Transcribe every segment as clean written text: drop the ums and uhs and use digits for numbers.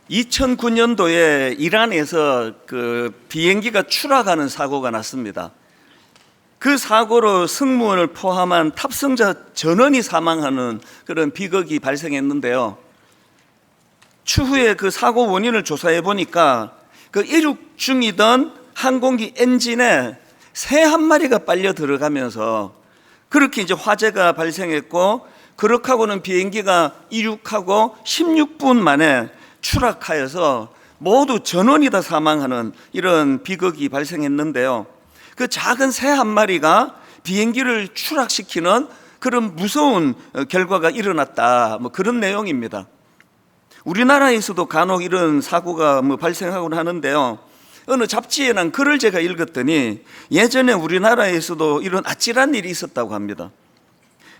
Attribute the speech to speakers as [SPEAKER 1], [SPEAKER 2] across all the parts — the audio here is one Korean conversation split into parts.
[SPEAKER 1] 2009년도에 이란에서 그 비행기가 추락하는 사고가 났습니다. 그 사고로 승무원을 포함한 탑승자 전원이 사망하는 그런 비극이 발생했는데요. 추후에 그 사고 원인을 조사해 보니까 그 이륙 중이던 항공기 엔진에 새 한 마리가 빨려 들어가면서 그렇게 이제 화재가 발생했고, 그렇게 하고는 비행기가 이륙하고 16분 만에 추락하여서 모두 전원이 다 사망하는 이런 비극이 발생했는데요. 그 작은 새 한 마리가 비행기를 추락시키는 그런 무서운 결과가 일어났다, 그런 내용입니다. 우리나라에서도 간혹 이런 사고가 발생하곤 하는데요. 어느 잡지에 난 글을 제가 읽었더니 예전에 우리나라에서도 이런 아찔한 일이 있었다고 합니다.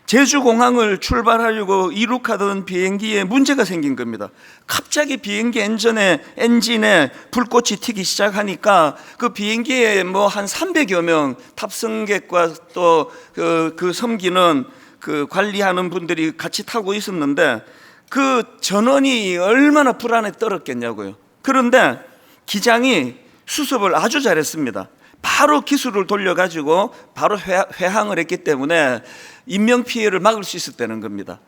[SPEAKER 1] 제주공항을 출발하려고 이륙하던 비행기에 문제가 생긴 겁니다. 갑자기 비행기 엔진에 불꽃이 튀기 시작하니까 그 비행기에 한 300여 명 탑승객과 또 그 섬기는 그 관리하는 분들이 같이 타고 있었는데 그 전원이 얼마나 불안에 떨었겠냐고요. 그런데 기장이 수습을 아주 잘했습니다. 바로 기술을 돌려가지고 바로 회항을 했기 때문에 인명피해를 막을 수 있었다는 겁니다.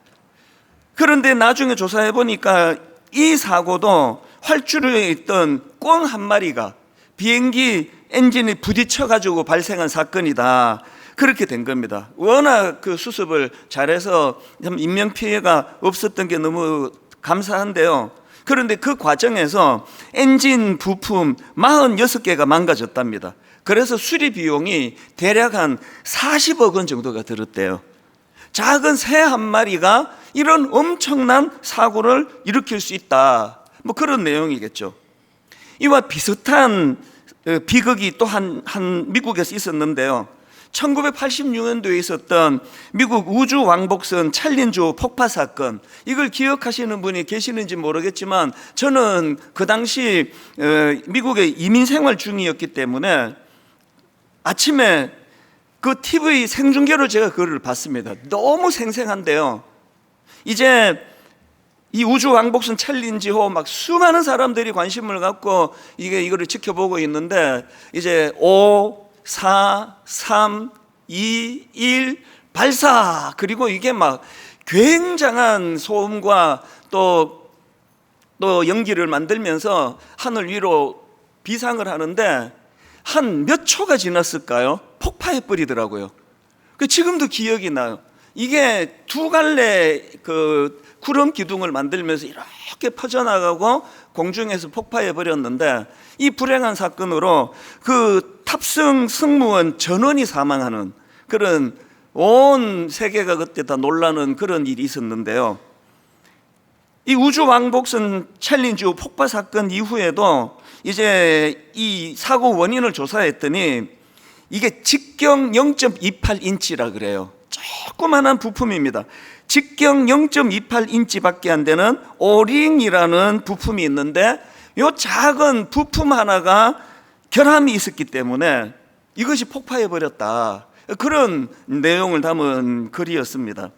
[SPEAKER 1] 그런데 나중에 조사해 보니까 이 사고도 활주로에 있던 꿩 한 마리가 비행기 엔진에 부딪혀가지고 발생한 사건이다, 그렇게 된 겁니다. 워낙 그 수습을 잘해서 인명피해가 없었던 게 너무 감사한데요. 그런데 그 과정에서 엔진 부품 46개가 망가졌답니다. 그래서 수리 비용이 대략 한 40억 원 정도가 들었대요. 작은 새 한 마리가 이런 엄청난 사고를 일으킬 수 있다, 그런 내용이겠죠. 이와 비슷한 비극이 또 한 미국에서 있었는데요. 1986년도에 있었던 미국 우주 왕복선 챌린저 폭파 사건, 이걸 기억하시는 분이 계시는지 모르겠지만 저는 그 당시 미국에 이민 생활 중이었기 때문에 아침에 그 TV 생중계로 제가 그걸 봤습니다. 너무 생생한데요. 이제 이 우주 왕복선 챌린지호 수많은 사람들이 관심을 갖고 이거를 지켜보고 있는데 이제 5, 4, 3, 2, 1 발사, 그리고 이게 굉장한 소음과 또 연기를 만들면서 하늘 위로 비상을 하는데 한 몇 초가 지났을까요? 폭파해 버리더라고요. 지금도 기억이 나요. 이게 두 갈래 그 구름 기둥을 만들면서 이렇게 퍼져나가고 공중에서 폭파해 버렸는데, 이 불행한 사건으로 그 탑승 승무원 전원이 사망하는 그런, 온 세계가 그때 다 놀라는 그런 일이 있었는데요. 이 우주 왕복선 챌린저 폭파 사건 이후에도 이제 이 사고 원인을 조사했더니 이게 직경 0.28인치라 그래요. 조그만한 부품입니다. 직경 0.28인치밖에 안 되는 오링이라는 부품이 있는데 이 작은 부품 하나가 결함이 있었기 때문에 이것이 폭파해 버렸다, 그런 내용을 담은 글이었습니다.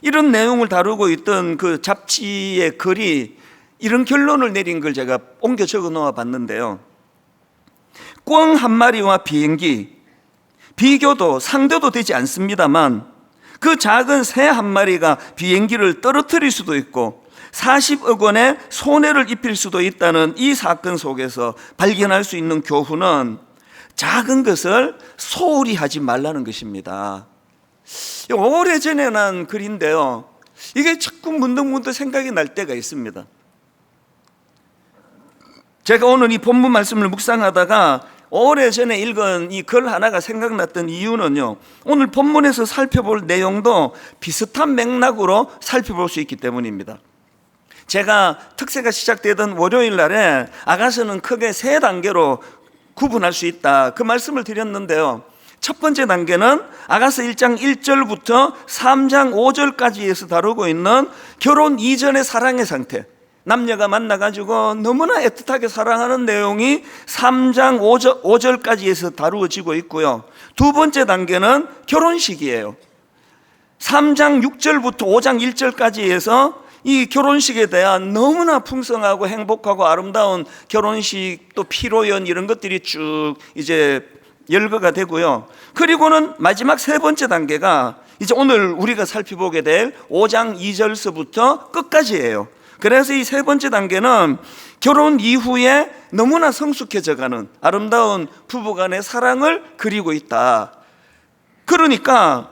[SPEAKER 1] 이런 내용을 다루고 있던 그 잡지의 글이 이런 결론을 내린 걸 제가 옮겨 적어 놓아 봤는데요. 꿩 한 마리와 비행기, 비교도 상대도 되지 않습니다만 그 작은 새 한 마리가 비행기를 떨어뜨릴 수도 있고 40억 원의 손해를 입힐 수도 있다는 이 사건 속에서 발견할 수 있는 교훈은 작은 것을 소홀히 하지 말라는 것입니다. 오래전에 난 글인데요, 이게 자꾸 문득문득 생각이 날 때가 있습니다. 제가 오늘 이 본문 말씀을 묵상하다가 오래전에 읽은 이 글 하나가 생각났던 이유는요, 오늘 본문에서 살펴볼 내용도 비슷한 맥락으로 살펴볼 수 있기 때문입니다. 제가 특세가 시작되던 월요일 날에 아가서는 크게 세 단계로 구분할 수 있다, 그 말씀을 드렸는데요. 첫 번째 단계는 아가서 1장 1절부터 3장 5절까지에서 다루고 있는 결혼 이전의 사랑의 상태, 남녀가 만나가지고 너무나 애틋하게 사랑하는 내용이 3장 5절까지에서 다루어지고 있고요. 두 번째 단계는 결혼식이에요. 3장 6절부터 5장 1절까지에서 이 결혼식에 대한 너무나 풍성하고 행복하고 아름다운 결혼식 또 피로연 이런 것들이 쭉 이제 열거가 되고요. 그리고는 마지막 세 번째 단계가 이제 오늘 우리가 살펴보게 될 5장 2절서부터 끝까지예요. 그래서 이 세 번째 단계는 결혼 이후에 너무나 성숙해져가는 아름다운 부부간의 사랑을 그리고 있다. 그러니까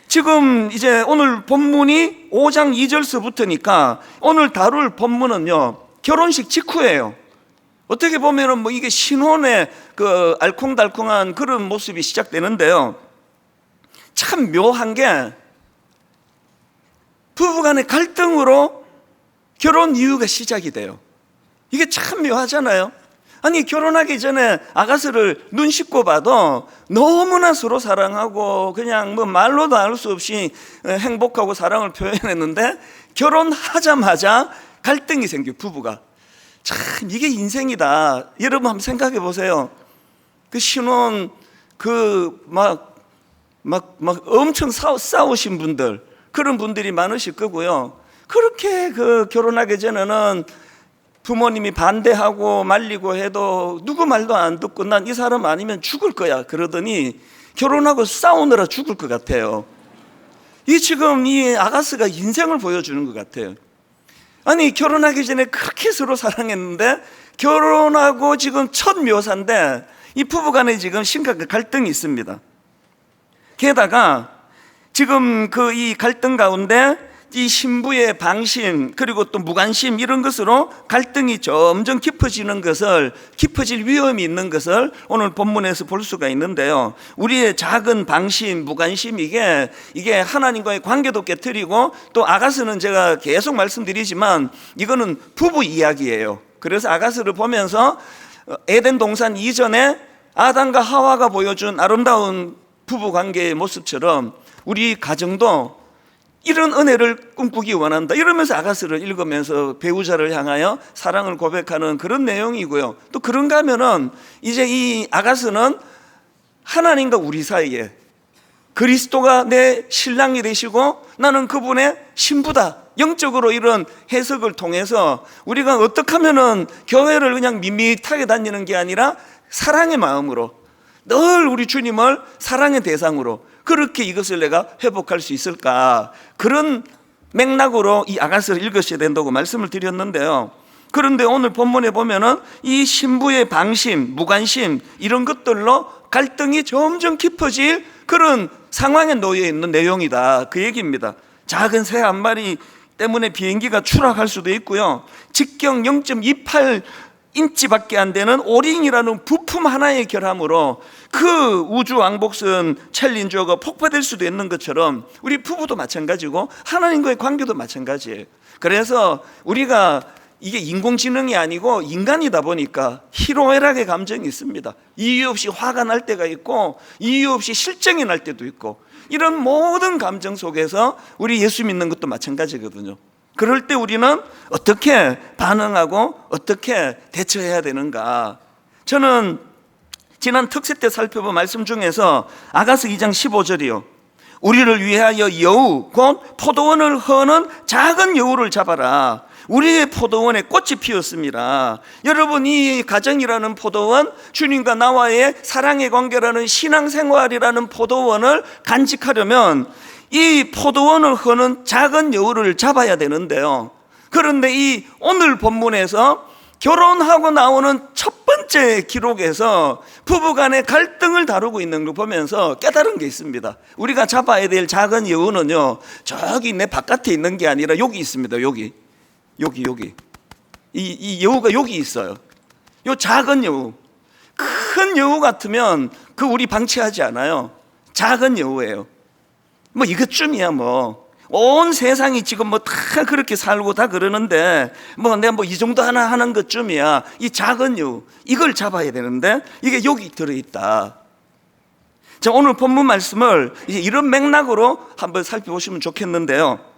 [SPEAKER 1] 지금 이제 오늘 본문이 5장 2절서부터니까 오늘 다룰 본문은요, 결혼식 직후예요. 어떻게 보면은 뭐 이게 신혼의 그 알콩달콩한 그런 모습이 시작되는데요. 참 묘한 게 부부간의 갈등으로 결혼 이유가 시작이 돼요. 이게 참 묘하잖아요. 아니, 결혼하기 전에 아가씨를 눈 씻고 봐도 너무나 서로 사랑하고 그냥 뭐 말로도 알 수 없이 행복하고 사랑을 표현했는데 결혼하자마자 갈등이 생겨, 부부가. 참 이게 인생이다. 여러분 한번 생각해 보세요. 그 신혼 막 엄청 싸우신 분들, 그런 분들이 많으실 거고요. 그렇게 그 결혼하기 전에는 부모님이 반대하고 말리고 해도 누구 말도 안 듣고 난 이 사람 아니면 죽을 거야 그러더니 결혼하고 싸우느라 죽을 것 같아요. 이 지금 이 아가씨가 인생을 보여주는 것 같아요. 아니, 결혼하기 전에 그렇게 서로 사랑했는데 결혼하고 지금 첫 묘사인데 이 부부간에 지금 심각한 갈등이 있습니다. 게다가 지금 그 이 갈등 가운데 이 신부의 방심 그리고 또 무관심 이런 것으로 갈등이 점점 깊어질 위험이 있는 것을 오늘 본문에서 볼 수가 있는데요. 우리의 작은 방심, 무관심 이게 하나님과의 관계도 깨트리고 또 아가스는 제가 계속 말씀드리지만 이거는 부부 이야기예요. 그래서 아가스를 보면서 에덴 동산 이전에 아담과 하와가 보여준 아름다운 부부 관계의 모습처럼 우리 가정도 이런 은혜를 꿈꾸기 원한다 이러면서 아가스를 읽으면서 배우자를 향하여 사랑을 고백하는 그런 내용이고요. 또 그런가 하면은 이제 이 아가스는 하나님과 우리 사이에 그리스도가 내 신랑이 되시고 나는 그분의 신부다, 영적으로 이런 해석을 통해서 우리가 어떻게 하면은 교회를 그냥 밋밋하게 다니는 게 아니라 사랑의 마음으로 늘 우리 주님을 사랑의 대상으로 그렇게 이것을 내가 회복할 수 있을까, 그런 맥락으로 이 아가스를 읽으셔야 된다고 말씀을 드렸는데요. 그런데 오늘 본문에 보면은 이 신부의 방심, 무관심 이런 것들로 갈등이 점점 깊어질 그런 상황에 놓여 있는 내용이다, 그 얘기입니다. 작은 새 한 마리 때문에 비행기가 추락할 수도 있고요. 직경 0.28인치밖에 안 되는 오링이라는 부품 하나의 결함으로 그 우주 왕복선 챌린저가 폭파될 수도 있는 것처럼 우리 부부도 마찬가지고 하나님과의 관계도 마찬가지예요. 그래서 우리가 이게 인공지능이 아니고 인간이다 보니까 희로애락의 감정이 있습니다. 이유 없이 화가 날 때가 있고 이유 없이 실증이 날 때도 있고 이런 모든 감정 속에서 우리 예수 믿는 것도 마찬가지거든요. 그럴 때 우리는 어떻게 반응하고 어떻게 대처해야 되는가. 저는 지난 특세 때 살펴본 말씀 중에서 아가서 2장 15절이요. 우리를 위하여 여우 곧 포도원을 허는 작은 여우를 잡아라. 우리의 포도원에 꽃이 피었습니다. 여러분, 이 가정이라는 포도원, 주님과 나와의 사랑의 관계라는 신앙생활이라는 포도원을 간직하려면 이 포도원을 허는 작은 여우를 잡아야 되는데요. 그런데 이 오늘 본문에서 결혼하고 나오는 첫 번째 기록에서 부부간의 갈등을 다루고 있는 걸 보면서 깨달은 게 있습니다. 우리가 잡아야 될 작은 여우는요, 저기 내 바깥에 있는 게 아니라 여기 있습니다. 여기 이 여우가 여기 있어요. 요 작은 여우. 큰 여우 같으면 그 우리 방치하지 않아요. 작은 여우예요. 뭐 이것쯤이야 뭐. 온 세상이 지금 뭐 다 그렇게 살고 다 그러는데 뭐 내가 뭐 이 정도 하나 하는 것쯤이야. 이 작은 여우, 이걸 잡아야 되는데 이게 여기 들어있다. 자, 오늘 본문 말씀을 이제 이런 맥락으로 한번 살펴보시면 좋겠는데요.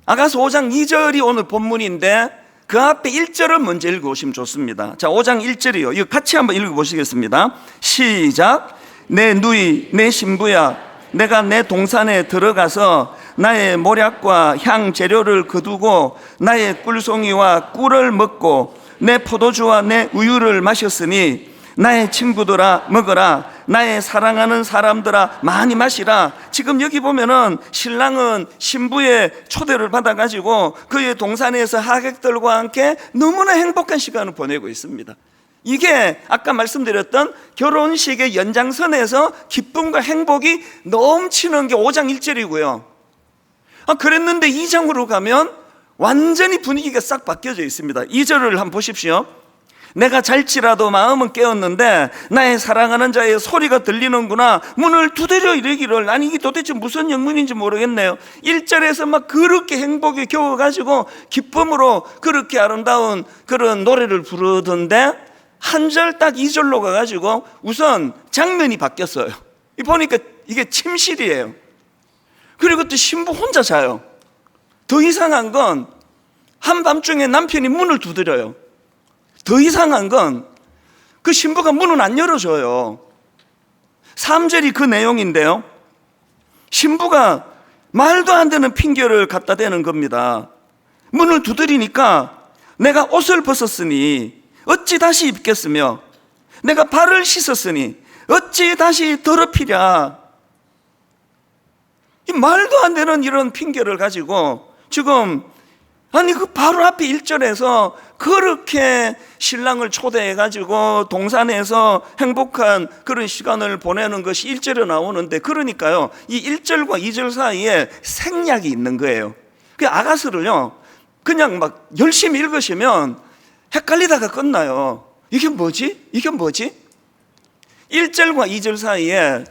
[SPEAKER 1] 아가서 5장 2절이 오늘 본문인데 그 앞에 1절을 먼저 읽어보시면 좋습니다. 자, 5장 1절이요. 이거 같이 한번 읽어보시겠습니다. 시작. 내 누이, 내 신부야, 내가 내 동산에 들어가서 나의 모략과 향 재료를 거두고 나의 꿀송이와 꿀을 먹고 내 포도주와 내 우유를 마셨으니 나의 친구들아 먹어라, 나의 사랑하는 사람들아 많이 마시라. 지금 여기 보면은 신랑은 신부의 초대를 받아가지고 그의 동산에서 하객들과 함께 너무나 행복한 시간을 보내고 있습니다. 이게 아까 말씀드렸던 결혼식의 연장선에서 기쁨과 행복이 넘치는 게 5장 1절이고요. 그랬는데 2장으로 가면 완전히 분위기가 싹 바뀌어져 있습니다. 2절을 한번 보십시오. 내가 잘지라도 마음은 깨었는데 나의 사랑하는 자의 소리가 들리는구나. 문을 두드려 이르기를. 아니 이게 도대체 무슨 영문인지 모르겠네요. 1절에서 막 그렇게 행복에 겨워가지고 기쁨으로 그렇게 아름다운 그런 노래를 부르던데 한 절 딱 2절로 가가지고 우선 장면이 바뀌었어요. 보니까 이게 침실이에요. 그리고 또 신부 혼자 자요. 더 이상한 건 한밤중에 남편이 문을 두드려요. 더 이상한 건 그 신부가 문은 안 열어줘요. 3절이 그 내용인데요, 신부가 말도 안 되는 핑계를 갖다 대는 겁니다. 문을 두드리니까 내가 옷을 벗었으니 어찌 다시 입겠으며 내가 발을 씻었으니 어찌 다시 더럽히랴. 이 말도 안 되는 이런 핑계를 가지고 지금 아니 그 바로 앞에 1절에서 그렇게 신랑을 초대해가지고 동산에서 행복한 그런 시간을 보내는 것이 1절에 나오는데, 그러니까요 이 1절과 2절 사이에 생략이 있는 거예요. 그 아가서를요 그냥 막 열심히 읽으시면 헷갈리다가 끝나요. 이게 뭐지? 이게 뭐지? 1절과 2절 사이에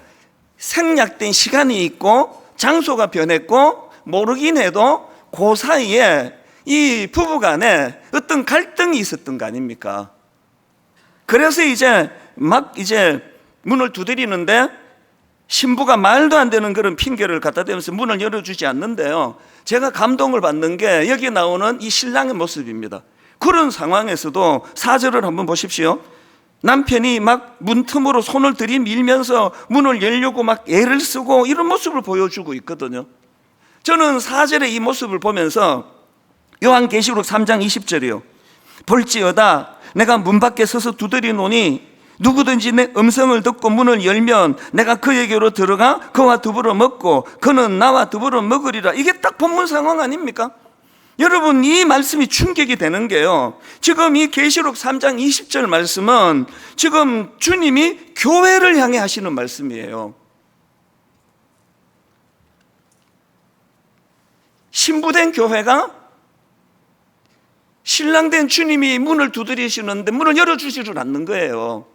[SPEAKER 1] 생략된 시간이 있고 장소가 변했고 모르긴 해도 그 사이에 이 부부간에 어떤 갈등이 있었던 거 아닙니까? 그래서 이제 문을 두드리는데 신부가 말도 안 되는 그런 핑계를 갖다 대면서 문을 열어주지 않는데요, 제가 감동을 받는 게 여기 나오는 이 신랑의 모습입니다. 그런 상황에서도 4절을 한번 보십시오. 남편이 막 문틈으로 손을 들이밀면서 문을 열려고 막 애를 쓰고 이런 모습을 보여주고 있거든요. 저는 4절의 이 모습을 보면서 요한계시록 3장 20절이요. 볼지어다 내가 문 밖에 서서 두드리노니 누구든지 내 음성을 듣고 문을 열면 내가 그에게로 들어가 그와 더불어 먹고 그는 나와 더불어 먹으리라. 이게 딱 본문 상황 아닙니까? 여러분 이 말씀이 충격이 되는 게요, 지금 이 계시록 3장 20절 말씀은 지금 주님이 교회를 향해 하시는 말씀이에요. 신부된 교회가 신랑된 주님이 문을 두드리시는데 문을 열어주지를 않는 거예요.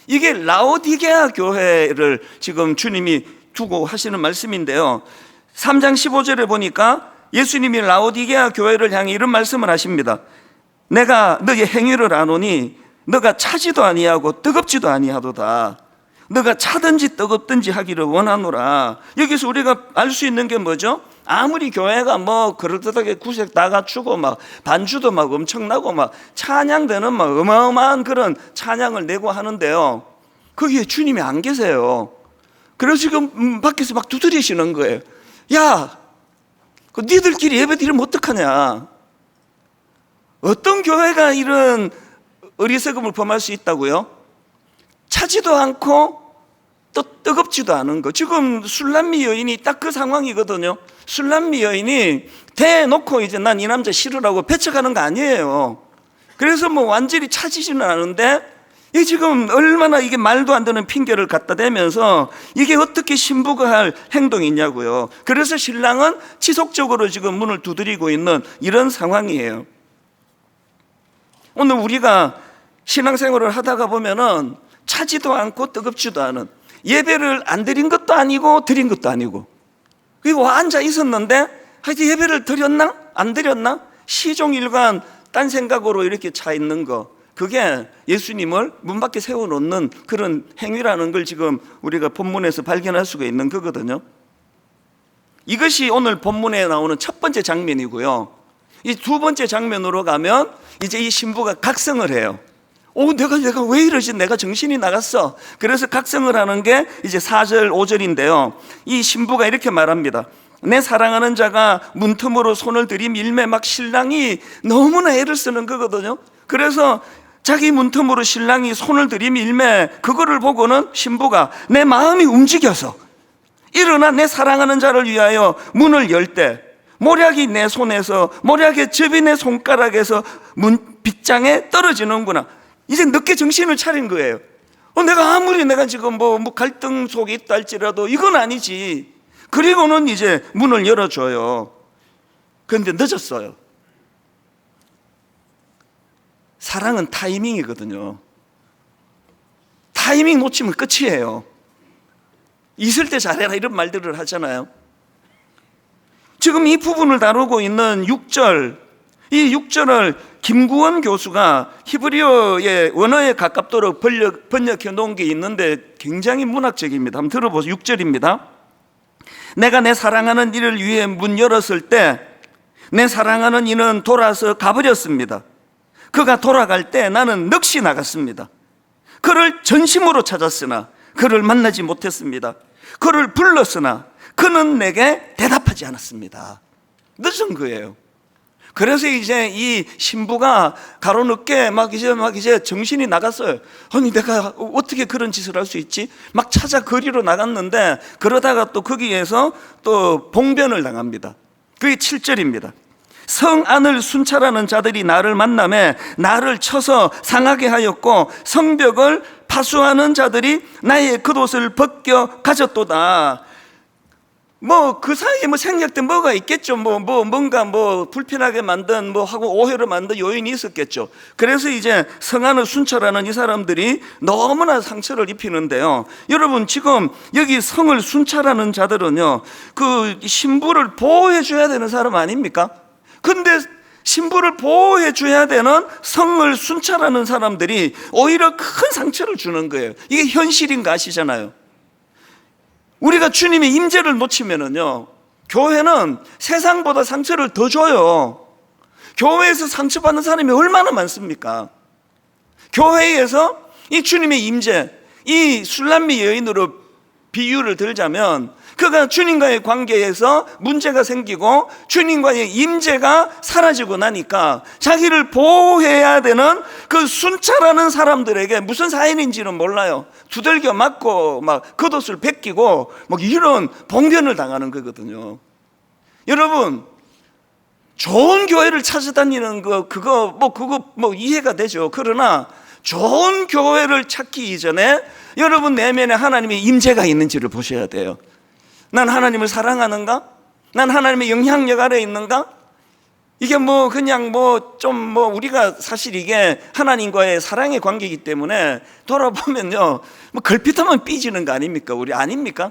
[SPEAKER 1] 이게 라오디게아 교회를 지금 주님이 두고 하시는 말씀인데요, 3장 15절에 보니까 예수님이 라오디게아 교회를 향해 이런 말씀을 하십니다. 내가 너의 행위를 아노니 너가 차지도 아니하고 뜨겁지도 아니하도다. 너가 차든지 뜨겁든지 하기를 원하노라. 여기서 우리가 알 수 있는 게 뭐죠? 아무리 교회가 뭐 그럴듯하게 구색 다 갖추고 막 반주도 막 엄청나고 막 찬양되는 막 어마어마한 그런 찬양을 내고 하는데요, 거기에 주님이 안 계세요. 그래서 지금 밖에서 막 두드리시는 거예요. 야, 니들끼리 예배 드리면 어떡하냐? 어떤 교회가 이런 어리석음을 범할 수 있다고요? 차지도 않고 또 뜨겁지도 않은 거. 지금 술람미 여인이 딱 그 상황이거든요. 술람미 여인이 대놓고 이제 난 이 남자 싫으라고 배척하는 거 아니에요. 그래서 뭐 완전히 차지지는 않은데 이 지금 얼마나 이게 말도 안 되는 핑계를 갖다 대면서 이게 어떻게 신부가 할 행동이냐고요. 그래서 신랑은 지속적으로 지금 문을 두드리고 있는 이런 상황이에요. 오늘 우리가 신앙생활을 하다가 보면은 차지도 않고 뜨겁지도 않은, 예배를 안 드린 것도 아니고 드린 것도 아니고, 그리고 앉아 있었는데 하여튼 예배를 드렸나 안 드렸나 시종일관 딴 생각으로 이렇게 차 있는 거, 그게 예수님을 문 밖에 세워놓는 그런 행위라는 걸 지금 우리가 본문에서 발견할 수가 있는 거거든요. 이것이 오늘 본문에 나오는 첫 번째 장면이고요. 이 두 번째 장면으로 가면 이제 이 신부가 각성을 해요. 내가 왜 이러지? 내가 정신이 나갔어. 그래서 각성을 하는 게 이제 4절 5절인데요 이 신부가 이렇게 말합니다. 내 사랑하는 자가 문틈으로 손을 들이밀매 막 신랑이 너무나 애를 쓰는 거거든요. 그래서 자기 문틈으로 신랑이 손을 들이밀매 그거를 보고는 신부가 내 마음이 움직여서 일어나 내 사랑하는 자를 위하여 문을 열 때 모략이 내 손에서, 모략의 접이 내 손가락에서 문 빗장에 떨어지는구나. 이제 늦게 정신을 차린 거예요. 내가 아무리 내가 지금 뭐 갈등 속에 있다 할지라도 이건 아니지. 그리고는 이제 문을 열어줘요. 그런데 늦었어요. 사랑은 타이밍이거든요. 타이밍 놓치면 끝이에요. 있을 때 잘해라 이런 말들을 하잖아요. 지금 이 부분을 다루고 있는 6절, 이 6절을 김구원 교수가 히브리어의 원어에 가깝도록 번역해 놓은 게 있는데 굉장히 문학적입니다. 한번 들어보세요. 6절입니다. 내가 내 사랑하는 이를 위해 문 열었을 때 내 사랑하는 이는 돌아서 가버렸습니다. 그가 돌아갈 때 나는 넋이 나갔습니다. 그를 전심으로 찾았으나 그를 만나지 못했습니다. 그를 불렀으나 그는 내게 대답하지 않았습니다. 늦은 거예요. 그래서 이제 이 신부가 가로늦게 막 이제 정신이 나갔어요. 아니 내가 어떻게 그런 짓을 할 수 있지? 막 찾아 거리로 나갔는데 그러다가 또 거기에서 또 봉변을 당합니다. 그게 7절입니다. 성 안을 순찰하는 자들이 나를 만나매 나를 쳐서 상하게 하였고 성벽을 파수하는 자들이 나의 겉옷을 벗겨 가졌도다. 그 사이에 생략된 뭐가 있겠죠. 뭔가 불편하게 만든 하고 오해를 만든 요인이 있었겠죠. 그래서 이제 성안을 순찰하는 이 사람들이 너무나 상처를 입히는데요. 여러분 지금 여기 성을 순찰하는 자들은요, 그 신부를 보호해 줘야 되는 사람 아닙니까? 근데 신부를 보호해 줘야 되는 성을 순찰하는 사람들이 오히려 큰 상처를 주는 거예요. 이게 현실인 거 아시잖아요. 우리가 주님의 임재를 놓치면은요, 교회는 세상보다 상처를 더 줘요. 교회에서 상처받는 사람이 얼마나 많습니까? 교회에서 이 주님의 임재, 이 술람미 여인으로 비유를 들자면 그가 주님과의 관계에서 문제가 생기고 주님과의 임재가 사라지고 나니까 자기를 보호해야 되는 그 순찰하는 사람들에게 무슨 사연인지는 몰라요. 두들겨 맞고 막 겉옷을 벗기고 막 이런 봉변을 당하는 거거든요. 여러분 좋은 교회를 찾아다니는 그거 이해가 되죠. 그러나 좋은 교회를 찾기 이전에 여러분 내면에 하나님의 임재가 있는지를 보셔야 돼요. 난 하나님을 사랑하는가? 난 하나님의 영향력 아래 있는가? 이게 우리가 사실 이게 하나님과의 사랑의 관계이기 때문에 돌아보면요, 걸핏하면 삐지는 거 아닙니까? 우리 아닙니까?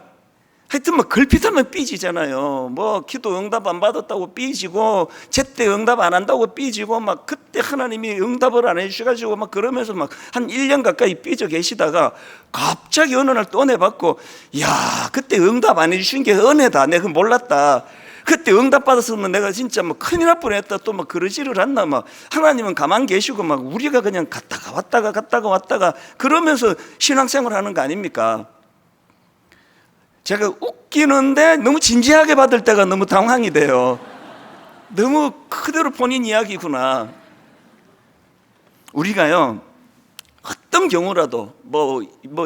[SPEAKER 1] 하여튼 걸핏하면 삐지잖아요. 기도 응답 안 받았다고 삐지고, 제때 응답 안 한다고 삐지고, 그때 하나님이 응답을 안 해주셔가지고 그러면서 한 1년 가까이 삐져 계시다가 갑자기 어느 날 또 은혜 받고, 야, 그때 응답 안 해주신 게 은혜다. 내가 몰랐다. 그때 응답 받았으면 내가 진짜 큰일 날 뻔했다. 또 그러지를 않나. 하나님은 가만 계시고 우리가 그냥 갔다가 왔다가 그러면서 신앙생활 하는 거 아닙니까? 제가 웃기는데 너무 진지하게 받을 때가 너무 당황이 돼요. 너무 그대로 본인 이야기구나. 우리가요, 어떤 경우라도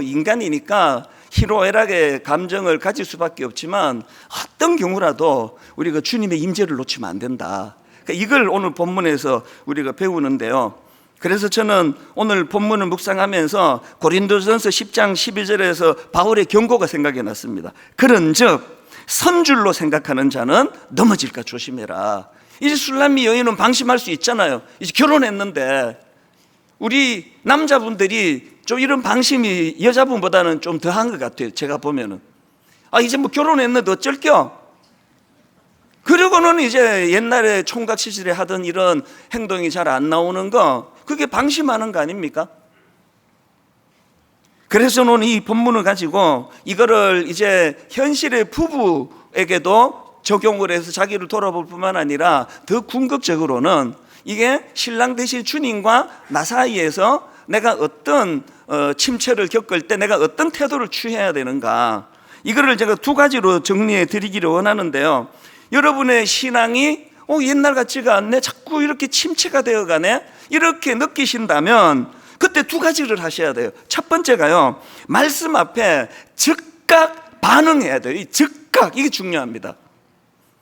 [SPEAKER 1] 인간이니까 희로애락의 감정을 가질 수밖에 없지만 어떤 경우라도 우리가 주님의 임재를 놓치면 안 된다. 그러니까 이걸 오늘 본문에서 우리가 배우는데요. 그래서 저는 오늘 본문을 묵상하면서 고린도전서 10장 12절에서 바울의 경고가 생각이 났습니다. 그런즉 선줄로 생각하는 자는 넘어질까 조심해라. 이제 술람미 여인은 방심할 수 있잖아요. 이제 결혼했는데. 우리 남자분들이 좀 이런 방심이 여자분보다는 좀 더한 것 같아요. 제가 보면은 이제 결혼했는데 어쩔겨? 그러고는 이제 옛날에 총각 시절에 하던 이런 행동이 잘 안 나오는 거, 그게 방심하는 거 아닙니까? 그래서 저는 이 본문을 가지고 이거를 이제 현실의 부부에게도 적용을 해서 자기를 돌아볼 뿐만 아니라 더 궁극적으로는 이게 신랑 대신 주님과 나 사이에서 내가 어떤 침체를 겪을 때 내가 어떤 태도를 취해야 되는가, 이거를 제가 두 가지로 정리해 드리기를 원하는데요. 여러분의 신앙이 옛날 같지가 않네, 자꾸 이렇게 침체가 되어가네, 이렇게 느끼신다면 그때 두 가지를 하셔야 돼요. 첫 번째가요, 말씀 앞에 즉각 반응해야 돼요. 이 즉각, 이게 중요합니다.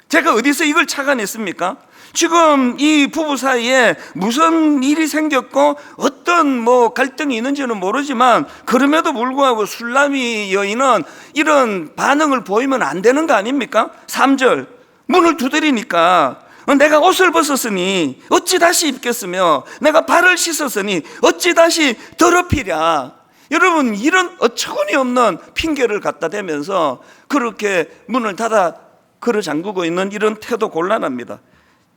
[SPEAKER 1] 제가 어디서 이걸 착안했습니까? 지금 이 부부 사이에 무슨 일이 생겼고 어떤 갈등이 있는지는 모르지만, 그럼에도 불구하고 술람이 여인은 이런 반응을 보이면 안 되는 거 아닙니까? 3절, 문을 두드리니까 내가 옷을 벗었으니 어찌 다시 입겠으며 내가 발을 씻었으니 어찌 다시 더럽히랴. 여러분, 이런 어처구니 없는 핑계를 갖다 대면서 그렇게 문을 닫아 걸어 잠그고 있는 이런 태도 곤란합니다.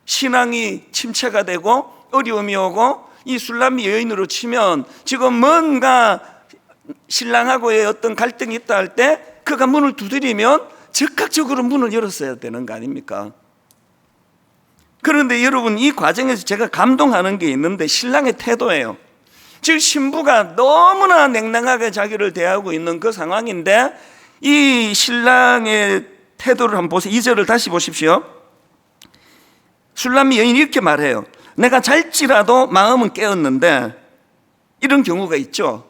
[SPEAKER 1] 신앙이 침체가 되고 어려움이 오고 이 술람이 여인으로 치면 지금 뭔가 신랑하고의 어떤 갈등이 있다 할 때 그가 문을 두드리면 즉각적으로 문을 열었어야 되는 거 아닙니까? 그런데 여러분, 이 과정에서 제가 감동하는 게 있는데 신랑의 태도예요. 즉 신부가 너무나 냉랭하게 자기를 대하고 있는 그 상황인데 이 신랑의 태도를 한번 보세요. 2절을 다시 보십시오. 술람이 여인이 이렇게 말해요. 내가 잘지라도 마음은 깨었는데, 이런 경우가 있죠.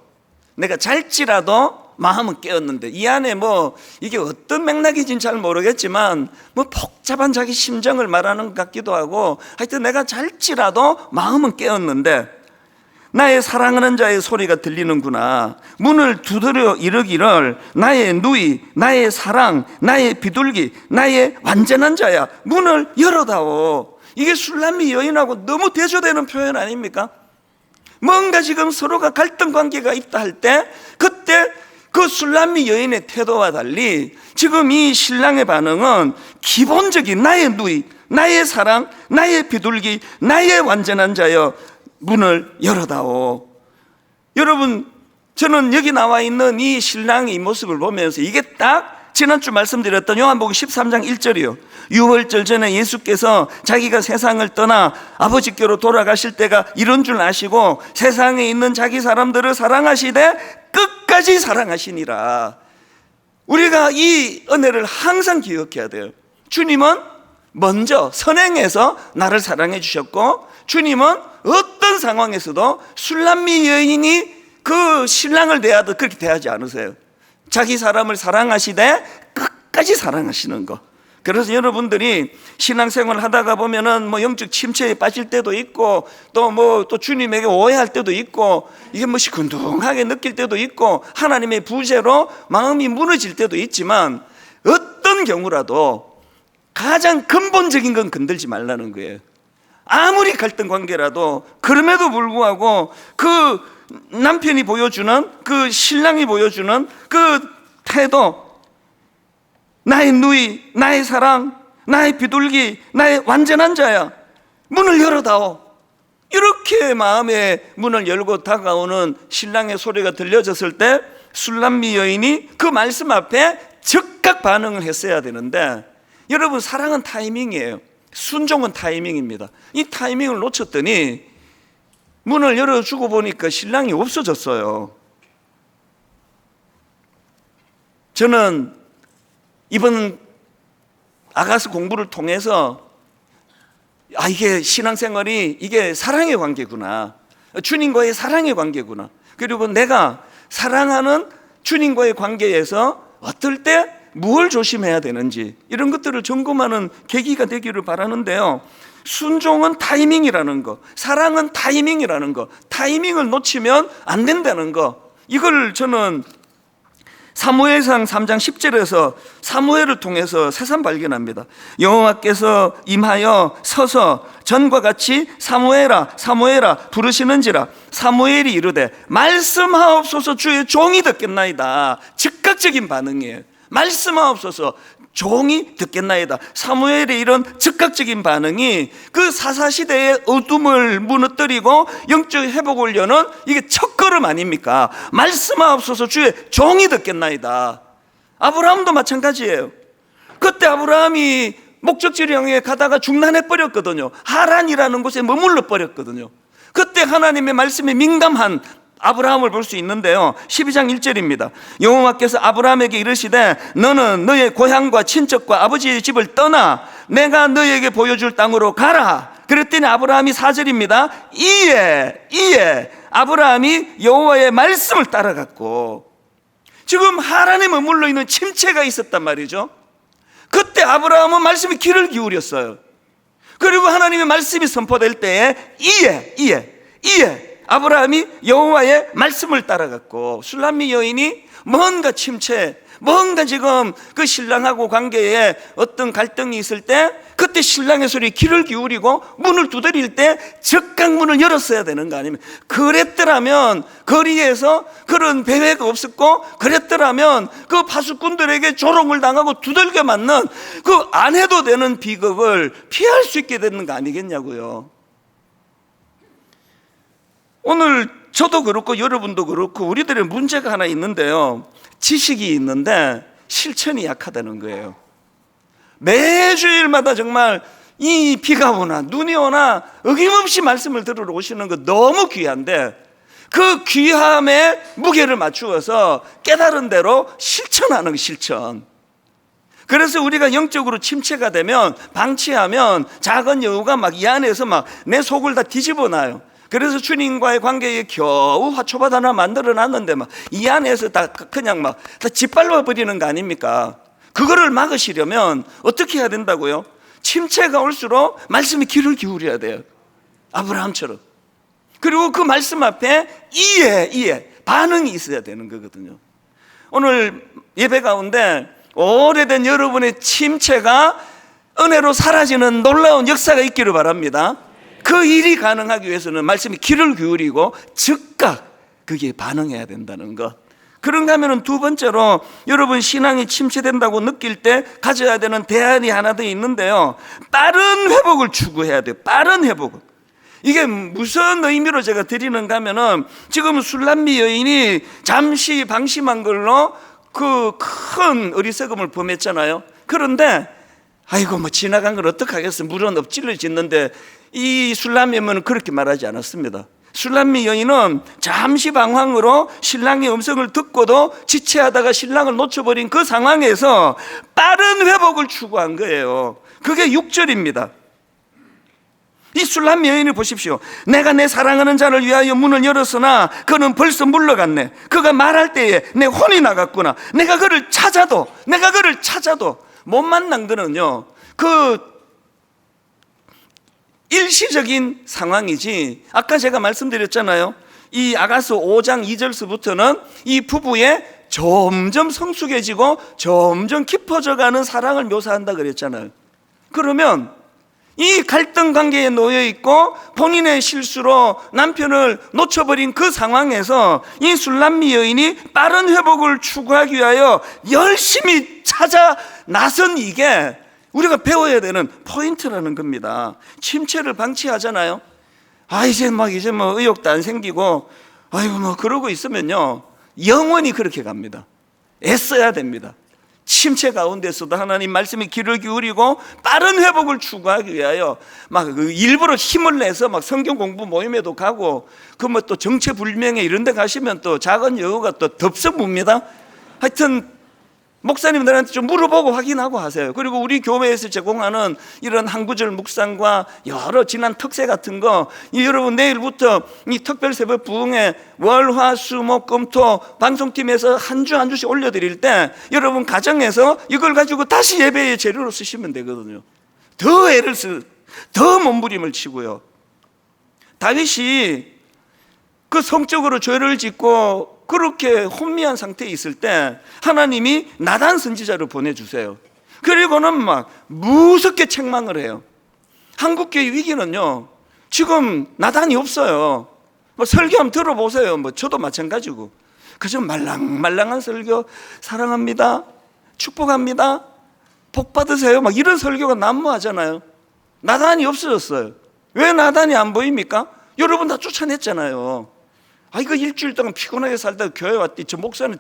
[SPEAKER 1] 내가 잘지라도 마음은 깨었는데, 이 안에 이게 어떤 맥락인지는 잘 모르겠지만 복잡한 자기 심정을 말하는 것 같기도 하고, 하여튼 내가 잘지라도 마음은 깨었는데 나의 사랑하는 자의 소리가 들리는구나. 문을 두드려 이르기를 나의 누이, 나의 사랑, 나의 비둘기, 나의 완전한 자야, 문을 열어다오. 이게 술람이 여인하고 너무 대조되는 표현 아닙니까? 뭔가 지금 서로가 갈등 관계가 있다 할 때 그때 그 술람이 여인의 태도와 달리 지금 이 신랑의 반응은 기본적인 나의 누이, 나의 사랑, 나의 비둘기, 나의 완전한 자여, 문을 열어다오. 여러분, 저는 여기 나와 있는 이 신랑의 이 모습을 보면서 이게 딱 지난주 말씀드렸던 요한복음 13장 1절이요. 유월절 전에 예수께서 자기가 세상을 떠나 아버지께로 돌아가실 때가 이런 줄 아시고 세상에 있는 자기 사람들을 사랑하시되 끝까지 사랑하시니라. 우리가 이 은혜를 항상 기억해야 돼요. 주님은 먼저 선행해서 나를 사랑해 주셨고, 주님은 어떤 상황에서도 술람미 여인이 그 신랑을 대하듯 그렇게 대하지 않으세요. 자기 사람을 사랑하시되 끝까지 사랑하시는 거. 그래서 여러분들이 신앙생활을 하다가 보면은 영적 침체에 빠질 때도 있고 또 주님에게 오해할 때도 있고 이게 시큰둥하게 느낄 때도 있고 하나님의 부재로 마음이 무너질 때도 있지만, 어떤 경우라도 가장 근본적인 건 건들지 말라는 거예요. 아무리 갈등 관계라도 그럼에도 불구하고 그 남편이 보여주는, 그 신랑이 보여주는 그 태도, 나의 누이, 나의 사랑, 나의 비둘기, 나의 완전한 자야, 문을 열어다오. 이렇게 마음의 문을 열고 다가오는 신랑의 소리가 들려졌을 때 술람미 여인이 그 말씀 앞에 즉각 반응을 했어야 되는데, 여러분, 사랑은 타이밍이에요. 순종은 타이밍입니다. 이 타이밍을 놓쳤더니 문을 열어주고 보니까 신랑이 없어졌어요. 저는 이번 아가서 공부를 통해서 이게 신앙생활이 이게 사랑의 관계구나, 주님과의 사랑의 관계구나, 그리고 내가 사랑하는 주님과의 관계에서 어떨 때 뭘 조심해야 되는지 이런 것들을 점검하는 계기가 되기를 바라는데요. 순종은 타이밍이라는 거, 사랑은 타이밍이라는 거, 타이밍을 놓치면 안 된다는 거, 이걸 저는 사무엘상 3장 10절에서 사무엘을 통해서 새삼 발견합니다. 여호와께서 임하여 서서 전과 같이 사무엘아 사무엘아 부르시는지라 사무엘이 이르되 말씀하옵소서 주의 종이 듣겠나이다. 즉각적인 반응이에요. 말씀하옵소서 종이 듣겠나이다. 사무엘의 이런 즉각적인 반응이 그 사사시대의 어둠을 무너뜨리고 영적 회복을 여는 이게 첫걸음 아닙니까? 말씀하옵소서 주의 종이 듣겠나이다. 아브라함도 마찬가지예요. 그때 아브라함이 목적지를 향해 가다가 중난해 버렸거든요. 하란이라는 곳에 머물러 버렸거든요. 그때 하나님의 말씀에 민감한 아브라함을 볼 수 있는데요. 12장 1절입니다. 여호와께서 아브라함에게 이르시되 너는 너의 고향과 친척과 아버지의 집을 떠나 내가 너에게 보여줄 땅으로 가라. 그랬더니 아브라함이 4절입니다. 이에 아브라함이 여호와의 말씀을 따라갔고, 지금 하란에 머물러 있는 침체가 있었단 말이죠. 그때 아브라함은 말씀에 귀를 기울였어요. 그리고 하나님의 말씀이 선포될 때에 이에 아브라함이 여호와의 말씀을 따라갔고, 술람미 여인이 뭔가 침체, 뭔가 지금 그 신랑하고 관계에 어떤 갈등이 있을 때 그때 신랑의 소리에 귀를 기울이고 문을 두드릴 때 적각 문을 열었어야 되는 거 아닙니까? 그랬더라면 거리에서 그런 배회가 없었고, 그랬더라면 그 파수꾼들에게 조롱을 당하고 두들겨 맞는 그 안 해도 되는 비극을 피할 수 있게 되는 거 아니겠냐고요. 오늘 저도 그렇고 여러분도 그렇고 우리들의 문제가 하나 있는데요. 지식이 있는데 실천이 약하다는 거예요. 매주일마다 정말 이 비가 오나 눈이 오나 어김없이 말씀을 들으러 오시는 거 너무 귀한데, 그 귀함에 무게를 맞추어서 깨달은 대로 실천하는 거, 실천. 그래서 우리가 영적으로 침체가 되면, 방치하면 작은 여우가 막 이 안에서 막 내 속을 다 뒤집어 놔요. 그래서 주님과의 관계에 겨우 화초밭 하나 만들어 놨는데 막 이 안에서 다 그냥 막 다 짓밟아 버리는 거 아닙니까? 그거를 막으시려면 어떻게 해야 된다고요? 침체가 올수록 말씀에 귀를 기울여야 돼요. 아브라함처럼. 그리고 그 말씀 앞에 이에 반응이 있어야 되는 거거든요. 오늘 예배 가운데 오래된 여러분의 침체가 은혜로 사라지는 놀라운 역사가 있기를 바랍니다. 그 일이 가능하기 위해서는 말씀에 귀를 기울이고 즉각 그게 반응해야 된다는 것. 그런가 하면 두 번째로, 여러분 신앙이 침체된다고 느낄 때 가져야 되는 대안이 하나 더 있는데요. 빠른 회복을 추구해야 돼요. 빠른 회복. 이게 무슨 의미로 제가 드리는가 하면은, 지금 술람미 여인이 잠시 방심한 걸로 그 큰 어리석음을 범했잖아요. 그런데 아이고 뭐 지나간 걸 어떡하겠어, 물은 엎질러 짓는데, 이 술람미 여인은 그렇게 말하지 않았습니다. 술람미 여인은 잠시 방황으로 신랑의 음성을 듣고도 지체하다가 신랑을 놓쳐버린 그 상황에서 빠른 회복을 추구한 거예요. 그게 6절입니다. 이 술람미 여인을 보십시오. 내가 내 사랑하는 자를 위하여 문을 열었으나 그는 벌써 물러갔네. 그가 말할 때에 내 혼이 나갔구나. 내가 그를 찾아도 못 만난 거는요, 그 일시적인 상황이지, 아까 제가 말씀드렸잖아요. 이 아가서 5장 2절서부터는 이 부부의 점점 성숙해지고 점점 깊어져가는 사랑을 묘사한다 그랬잖아요. 그러면 이 갈등 관계에 놓여 있고 본인의 실수로 남편을 놓쳐버린 그 상황에서 이 술람미 여인이 빠른 회복을 추구하기 위하여 열심히 찾아 나선, 이게 우리가 배워야 되는 포인트라는 겁니다. 침체를 방치하잖아요. 이제 뭐 의욕도 안 생기고, 아이고 뭐 그러고 있으면요, 영원히 그렇게 갑니다. 애써야 됩니다. 침체 가운데서도 하나님 말씀에 귀를 기울이고 빠른 회복을 추구하기 위하여 막 일부러 힘을 내서 막 성경 공부 모임에도 가고, 그 뭐 또 정체불명에 이런 데 가시면 또 작은 여우가 또 덥석 묵니다. 하여튼 목사님들한테 좀 물어보고 확인하고 하세요. 그리고 우리 교회에서 제공하는 이런 한 구절 묵상과 여러 지난 특세 같은 거, 여러분 내일부터 이 특별 새벽 부흥회 월, 화, 수, 목, 금, 토 방송팀에서 한 주 한 주씩 올려드릴 때 여러분 가정에서 이걸 가지고 다시 예배의 재료로 쓰시면 되거든요. 더 몸부림을 치고요. 다윗이 그 성적으로 죄를 짓고 그렇게 혼미한 상태에 있을 때 하나님이 나단 선지자를 보내주세요. 그리고는 막 무섭게 책망을 해요. 한국교회 위기는요, 지금 나단이 없어요. 뭐 설교 한번 들어보세요. 뭐 저도 마찬가지고 그저 말랑말랑한 설교, 사랑합니다, 축복합니다, 복 받으세요, 막 이런 설교가 난무하잖아요. 나단이 없어졌어요. 왜 나단이 안 보입니까? 여러분 다 쫓아냈잖아요. 이거 일주일 동안 피곤하게 살다가 교회 왔더니 저 목사는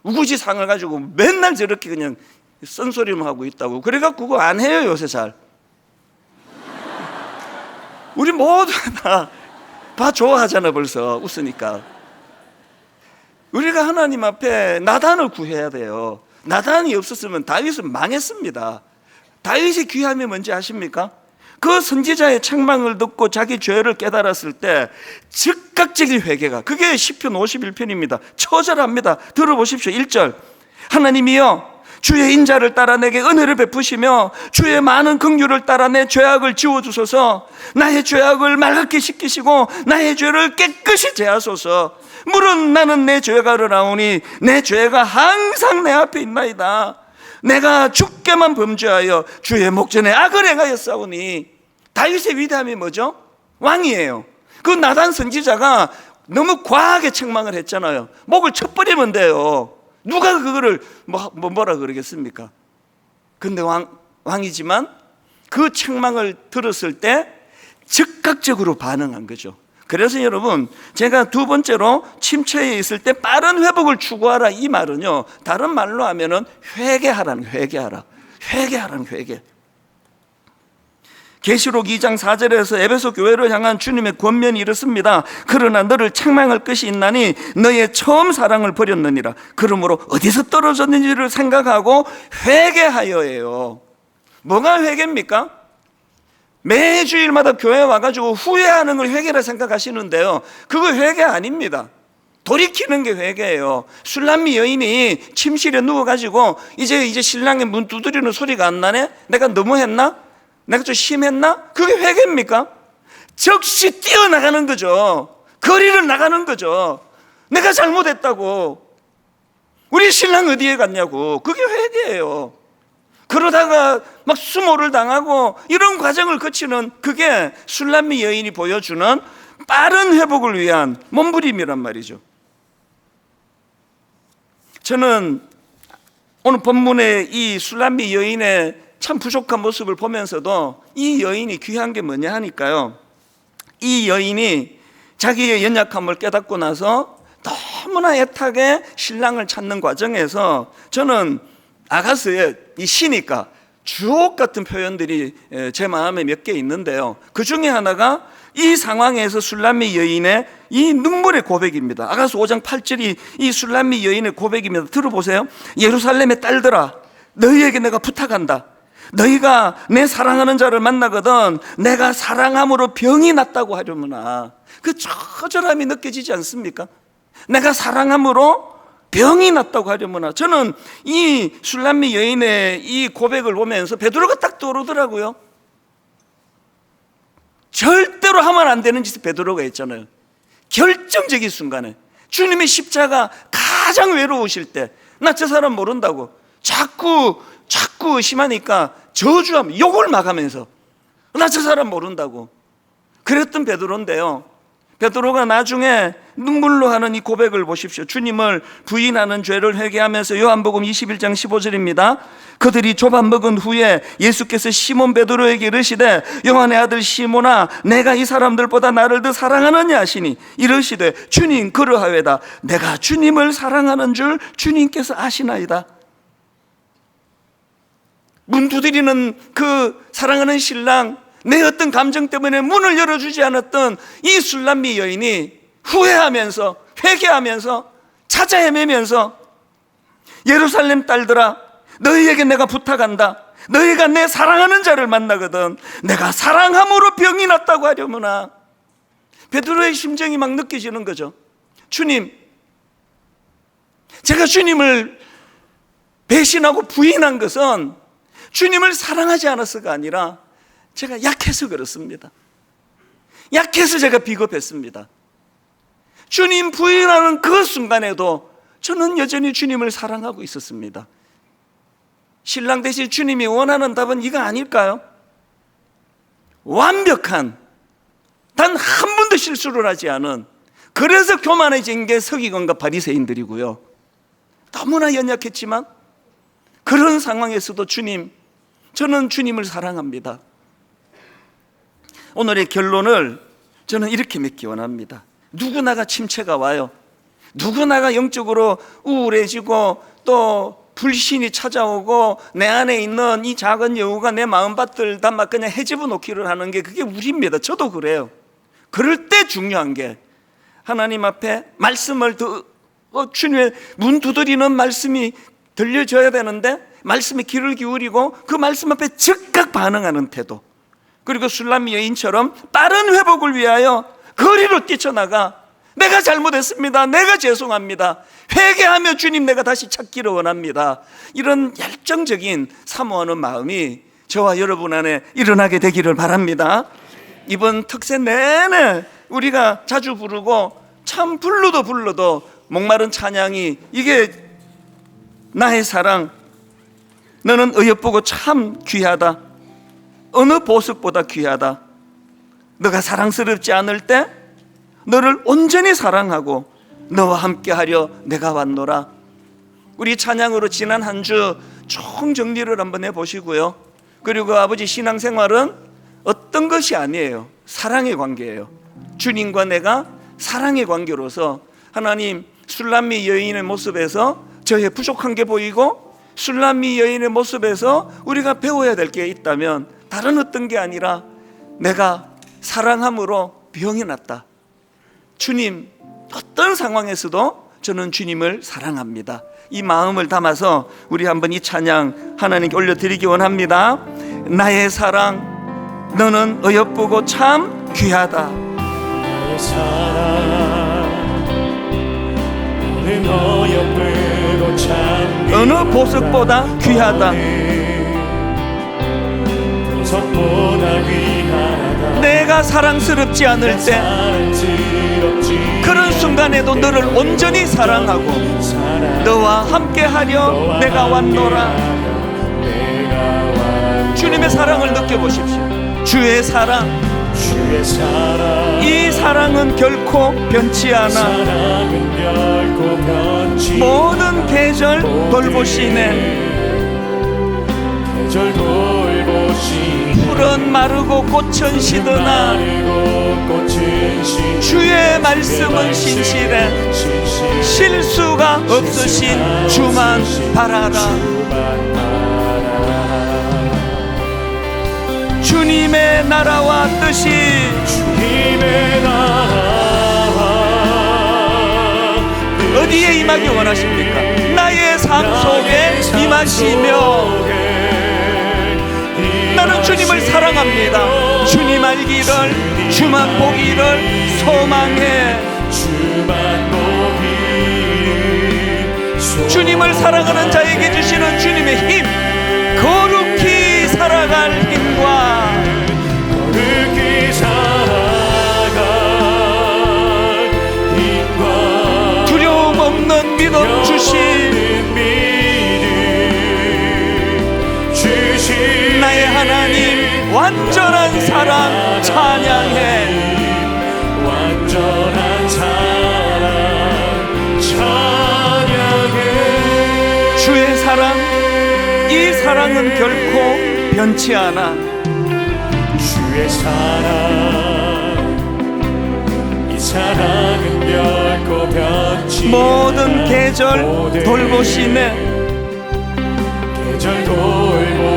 [SPEAKER 1] 우거지상을 가지고 맨날 저렇게 그냥 쓴소리만 하고 있다고. 그래갖고 그거 안 해요 요새 잘. 우리 모두 다 좋아하잖아 벌써 웃으니까. 우리가 하나님 앞에 나단을 구해야 돼요. 나단이 없었으면 다윗은 망했습니다. 다윗의 귀함이 뭔지 아십니까? 그 선지자의 책망을 듣고 자기 죄를 깨달았을 때 즉각적인 회개가, 그게 시편 51편입니다. 처절합니다. 들어보십시오. 1절, 하나님이여 주의 인자를 따라 내게 은혜를 베푸시며 주의 많은 긍휼을 따라 내 죄악을 지워주소서. 나의 죄악을 맑게 씻기시고 나의 죄를 깨끗이 제하소서. 물은 나는 내 죄가 르나오니 내 죄가 항상 내 앞에 있나이다. 내가 주께만 범죄하여 주의 목전에 악을 행하였사오니. 다윗의 위대함이 뭐죠? 왕이에요. 그 나단 선지자가 너무 과하게 책망을 했잖아요. 목을 쳐버리면 돼요. 누가 그거를 뭐라 그러겠습니까? 근데 왕이지만 그 책망을 들었을 때 즉각적으로 반응한 거죠. 그래서 여러분, 제가 두 번째로 침체에 있을 때 빠른 회복을 추구하라, 이 말은요, 다른 말로 하면은 회개하라는, 회개하라는 회개. 계시록 2장 4절에서 에베소 교회를 향한 주님의 권면이 이렇습니다. 그러나 너를 책망할 것이 있나니 너의 처음 사랑을 버렸느니라. 그러므로 어디서 떨어졌는지를 생각하고 회개하여예요. 뭐가 회개입니까? 매주일마다 교회 와가지고 후회하는 걸 회개라 생각하시는데요, 그거 회개 아닙니다. 돌이키는 게 회개예요. 술람미 여인이 침실에 누워가지고 이제 신랑의 문 두드리는 소리가 안 나네? 내가 너무했나? 내가 좀 심했나? 그게 회개입니까? 즉시 뛰어나가는 거죠. 거리를 나가는 거죠. 내가 잘못했다고. 우리 신랑 어디에 갔냐고. 그게 회개예요. 그러다가 막 수모를 당하고 이런 과정을 거치는, 그게 술람미 여인이 보여주는 빠른 회복을 위한 몸부림이란 말이죠. 저는 오늘 본문의 이 술람미 여인의 참 부족한 모습을 보면서도 이 여인이 귀한 게 뭐냐 하니까요, 이 여인이 자기의 연약함을 깨닫고 나서 너무나 애타게 신랑을 찾는 과정에서 저는 아가스의 이 시니까 주옥 같은 표현들이 제 마음에 몇 개 있는데요, 그 중에 하나가 이 상황에서 술람미 여인의 이 눈물의 고백입니다. 아가스 5장 8절이 이 술람미 여인의 고백입니다. 들어보세요. 예루살렘의 딸들아, 너희에게 내가 부탁한다. 너희가 내 사랑하는 자를 만나거든 내가 사랑함으로 병이 났다고 하려무나. 그 처절함이 느껴지지 않습니까? 내가 사랑함으로 병이 났다고 하려무나. 저는 이 술람미 여인의 이 고백을 보면서 베드로가 딱 떠오르더라고요. 절대로 하면 안 되는 짓을 베드로가 했잖아요. 결정적인 순간에 주님의 십자가 가장 외로우실 때, 나 저 사람 모른다고 자꾸 의심하니까 저주하면, 욕을 막 하면서 나 저 사람 모른다고 그랬던 베드로인데요, 베드로가 나중에 눈물로 하는 이 고백을 보십시오. 주님을 부인하는 죄를 회개하면서 요한복음 21장 15절입니다. 그들이 조밥 먹은 후에 예수께서 시몬 베드로에게 이르시되 요한의 아들 시몬아, 내가 이 사람들보다 나를 더 사랑하느냐 하시니 이르시되 주님 그러하외다. 내가 주님을 사랑하는 줄 주님께서 아시나이다. 문 두드리는 그 사랑하는 신랑, 내 어떤 감정 때문에 문을 열어주지 않았던 이 술람미 여인이 후회하면서, 회개하면서, 찾아 헤매면서 예루살렘 딸들아, 너희에게 내가 부탁한다. 너희가 내 사랑하는 자를 만나거든 내가 사랑함으로 병이 났다고 하려무나. 베드로의 심정이 막 느껴지는 거죠. 주님, 제가 주님을 배신하고 부인한 것은 주님을 사랑하지 않아서가 아니라 제가 약해서 그렇습니다. 약해서 제가 비겁했습니다. 주님 부인하는 그 순간에도 저는 여전히 주님을 사랑하고 있었습니다. 신랑 대신 주님이 원하는 답은 이거 아닐까요? 완벽한, 단 한 번도 실수를 하지 않은, 그래서 교만해진 게 서기관과 바리새인들이고요, 너무나 연약했지만 그런 상황에서도 주님, 저는 주님을 사랑합니다. 오늘의 결론을 저는 이렇게 맺기 원합니다. 누구나가 침체가 와요. 누구나가 영적으로 우울해지고 또 불신이 찾아오고 내 안에 있는 이 작은 여우가 내 마음밭을 다 막 그냥 헤집어 놓기를 하는 게, 그게 우리입니다. 저도 그래요. 그럴 때 중요한 게 하나님 앞에 말씀을 더 주님의 문 두드리는 말씀이 들려줘야 되는데 말씀에 귀를 기울이고 그 말씀 앞에 즉각 반응하는 태도, 그리고 술람미 여인처럼 빠른 회복을 위하여 거리로 뛰쳐나가 내가 잘못했습니다, 내가 죄송합니다, 회개하며 주님 내가 다시 찾기를 원합니다, 이런 열정적인 사모하는 마음이 저와 여러분 안에 일어나게 되기를 바랍니다. 이번 특세 내내 우리가 자주 부르고 참 불러도 목마른 찬양이, 이게 나의 사랑 너는 어여쁘고 참 귀하다, 어느 보석보다 귀하다, 너가 사랑스럽지 않을 때 너를 온전히 사랑하고 너와 함께하려 내가 왔노라. 우리 찬양으로 지난 한 주 총 정리를 한번 해보시고요. 그리고 아버지 신앙생활은 어떤 것이 아니에요. 사랑의 관계예요. 주님과 내가 사랑의 관계로서 하나님, 술람미 여인의 모습에서 저의 부족한 게 보이고 술람미 여인의 모습에서 우리가 배워야 될 게 있다면 다른 어떤 게 아니라 내가 사랑함으로 병이 났다. 주님, 어떤 상황에서도 저는 주님을 사랑합니다. 이 마음을 담아서 우리 한번 이 찬양 하나님께 올려드리기 원합니다. 나의 사랑 너는 어여쁘고 참 귀하다.
[SPEAKER 2] 나의 사랑 너는 어여쁘고 참
[SPEAKER 1] 어느 보석보다 귀하다.
[SPEAKER 2] 보석보다 귀하다.
[SPEAKER 1] 내가 사랑스럽지 않을 때 그런 순간에도 너를 온전히 사랑하고 너와 함께하려 내가 왔노라. 주님의 사랑을 느껴보십시오. 주의 사랑, 이 사랑은 결코 변치 않아. 모든 계절 돌보시네. 풀은 마르고 꽃은 시드나 주의 말씀은 신실해. 실수가 없으신 주만 바라라. 주님의 나라와 뜻이 어디에 임하기 원하십니까? 나의 삶 속에 임하시며 나는 주님을 사랑합니다. 주님 알기를, 주만 보기를 소망해. 주님을 사랑하는 자에게 주시는 주님의 힘, 거룩히 살아갈 힘과 두려움 없는 믿음 주신 나의 하나님, 완전한 사랑 찬양해. 완전한 사랑 찬양해. 주의 사랑, 이 사랑은 결코 변치 않아.
[SPEAKER 2] 주의 사랑, 이 사랑은 결코 변치 않아.
[SPEAKER 1] 모든 계절 돌보시네.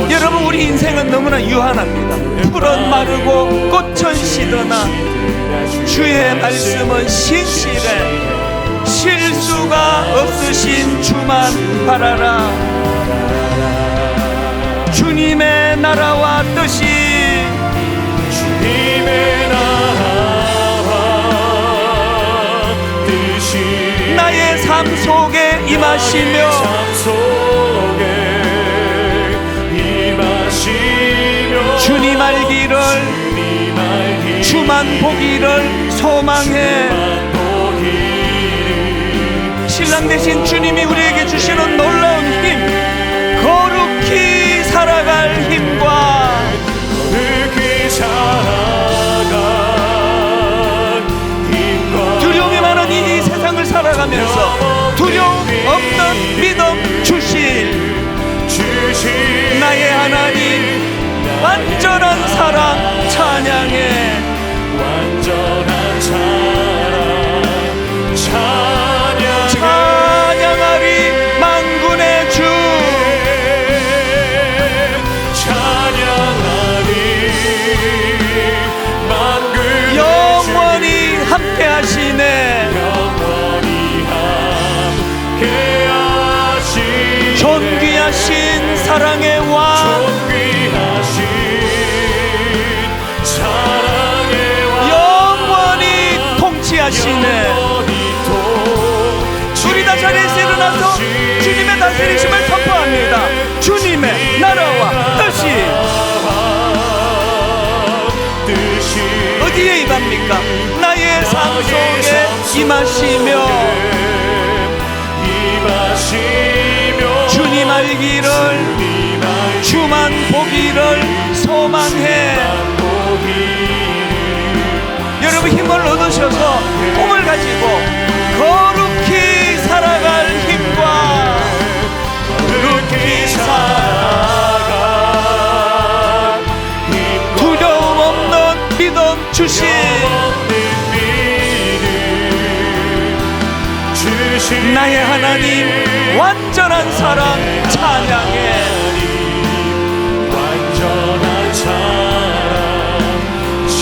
[SPEAKER 1] 여러분, 우리 인생은 너무나 유한합니다. 풀은 마르고 꽃은 시드나 주의 말씀은 신실해. 실수가 없으신 주만 바라라. 주님의 나라와 뜻이 나의 삶 속에 임하시며 주님 알기를, 주만 보기를 소망해. 신랑 되신 주님이 우리에게 주시는 놀라운 힘, 거룩히 살아갈 힘과 두려움이 많은 이 세상을 살아가면서 두려움 없는 믿음 주실 나의 하나님, 완전한 사랑 찬양해. 완전한 사랑 찬양하리. 만군의 주 찬양하리. 만군의 영원히 함께 하시네. 영원히 존귀하신 사랑의 왕,
[SPEAKER 2] 존귀하신 사랑의 왕,
[SPEAKER 1] 영원히 통치하시네. 우리 다 자리에서 일어나서 주님의 다스리심을 선포합니다. 주님의 나라와 뜻이 어디에 임합니까? 나의 삶 속에 임하시며 주님 알기를, 주만 보기를 소망해. 여러분 힘을 얻으셔서 꿈을 가지고 거룩히 살아갈 힘과 거룩히 살아갈 두려움 없는 믿음 주신 나의 하나님 완전한 사랑 찬양해.
[SPEAKER 2] 완전한 사랑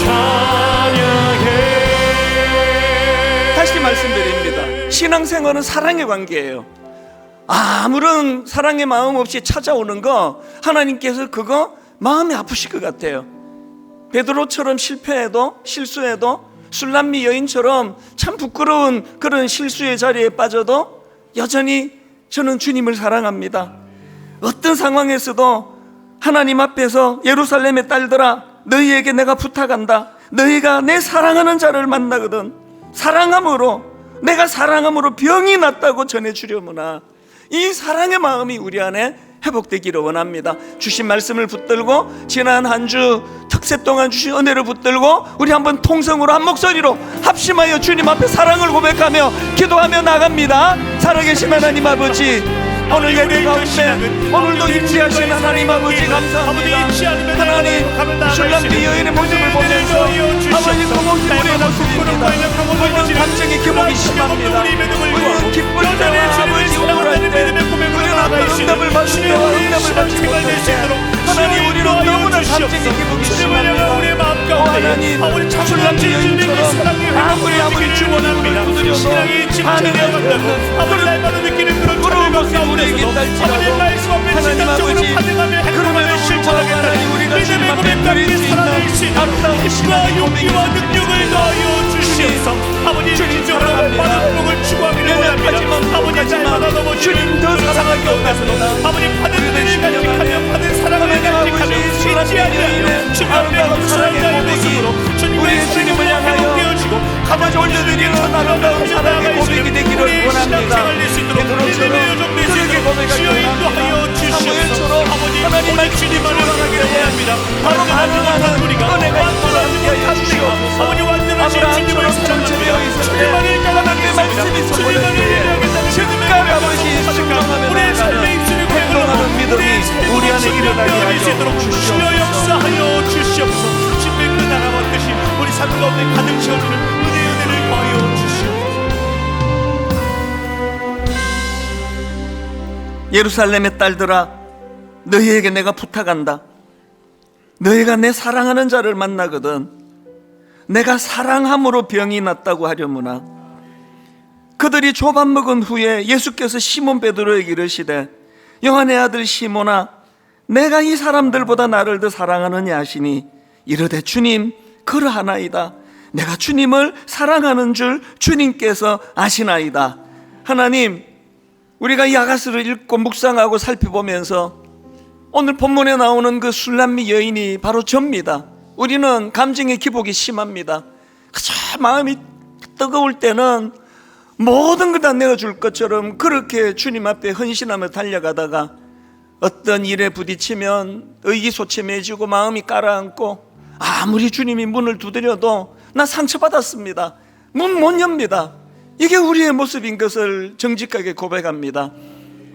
[SPEAKER 2] 찬양해.
[SPEAKER 1] 다시 말씀드립니다. 신앙생활은 사랑의 관계예요. 아무런 사랑의 마음 없이 찾아오는 거 하나님께서 그거 마음이 아프실 것 같아요. 베드로처럼 실패해도, 실수해도, 술람미 여인처럼 참 부끄러운 그런 실수의 자리에 빠져도 여전히 저는 주님을 사랑합니다. 어떤 상황에서도 하나님 앞에서 예루살렘의 딸들아, 너희에게 내가 부탁한다. 너희가 내 사랑하는 자를 만나거든 사랑함으로, 내가 사랑함으로 병이 낫다고 전해주려무나. 이 사랑의 마음이 우리 안에 회복되기를 원합니다. 주신 말씀을 붙들고 지난 한 주 특세 동안 주신 은혜를 붙들고 우리 한번 통성으로 한 목소리로 합심하여 주님 앞에 사랑을 고백하며 기도하며 나갑니다. 살아계신 하나님 아버지, 오늘 예배 가운데 오늘도 임재하신 하나님 아버지 감사합니다. 하나님 술람미 여인의 모습을 보면서 아버지 그 모습이 우리의 모습입니다. 우리는 감정의 기복이 심합니다. 우리는 기쁠 때와 아버지 우울할 때 우리는 어떤 응답을 받을 때와 응답을 받지 못할 때 하나님 우리는 너무나 감정의 기복이 심합니다. 하나님 술람미 여인처럼 아무리 주원을 두드려도 반응이 없는 그런 모습 우리에게 있달지라도 하나님 아버지, 그럼에도 불구하고 하나님 우리가 주님 앞에 드릴 수 있는 아름다운 신앙의 고백과 능력을 더하여 주시옵소서. 주님 사랑합니다. 연약하지만 부족하지만 주님 더 사랑하기 원합니다. 우리는 신령하며 하나님 아버지 술람미 여인의 아름다운 사랑의 고백이 우리의 주님을 향하여 가마지 올려드리는 아름다운 사랑의 고백이 되기를 원합니다. 베드로처럼 그렇게 고백하기 원합니다. 사무엘처럼 하나님 말씀이 돌아가기를 원합니다. 바로 반응하는 은혜가 있도록 함께하여 주시옵소서. 아브라함처럼 정체되어 있을 때 하나님의 말씀이 선포될 때에 즉각 아버지 순종하며 나아가는 행동하는 믿음이 우리 안에 일어나게 하여 주시옵소서.
[SPEAKER 2] 우리 삶 가운데 가득 채워주는 은혜를 더하여 주시옵소서.
[SPEAKER 1] 예루살렘의 딸들아, 너희에게 내가 부탁한다. 너희가 내 사랑하는 자를 만나거든 내가 사랑함으로 병이 낫다고 하려무나. 그들이 조밥 먹은 후에 예수께서 시몬 베드로에게 이르시되 요한의 아들 시몬아, 내가 이 사람들보다 나를 더 사랑하느냐 하시니 이르되 주님 그러하나이다. 내가 주님을 사랑하는 줄 주님께서 아시나이다. 하나님, 우리가 이 아가스를 읽고 묵상하고 살펴보면서 오늘 본문에 나오는 그 술람미 여인이 바로 접니다. 우리는 감정의 기복이 심합니다. 그저 마음이 뜨거울 때는 모든 걸 다 내어줄 것처럼 그렇게 주님 앞에 헌신하며 달려가다가 어떤 일에 부딪히면 의기소침해지고 마음이 가라앉고 아무리 주님이 문을 두드려도 나 상처받았습니다. 문 못 엽니다. 이게 우리의 모습인 것을 정직하게 고백합니다.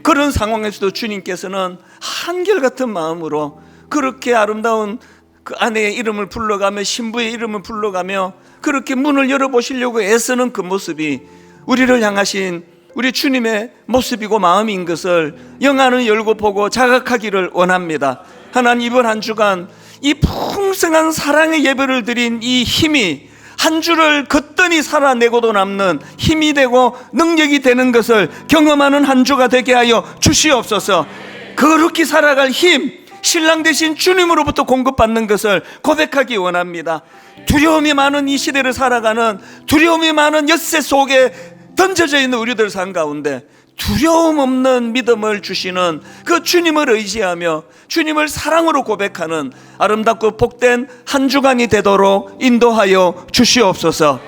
[SPEAKER 1] 그런 상황에서도 주님께서는 한결같은 마음으로 그렇게 아름다운 그 아내의 이름을 불러가며 신부의 이름을 불러가며 그렇게 문을 열어보시려고 애쓰는 그 모습이 우리를 향하신 우리 주님의 모습이고 마음인 것을 영안을 열고 보고 자각하기를 원합니다. 하나님, 이번 한 주간 이 풍성한 사랑의 예배를 드린 이 힘이 한 주를 거뜬히 살아내고도 남는 힘이 되고 능력이 되는 것을 경험하는 한 주가 되게 하여 주시옵소서. 그렇게 살아갈 힘, 신랑 되신 주님으로부터 공급받는 것을 고백하기 원합니다. 두려움이 많은 이 시대를 살아가는, 두려움이 많은 엿새 속에 던져져 있는 우리들 삶 가운데 두려움 없는 믿음을 주시는 그 주님을 의지하며 주님을 사랑으로 고백하는 아름답고 복된 한 주간이 되도록 인도하여 주시옵소서.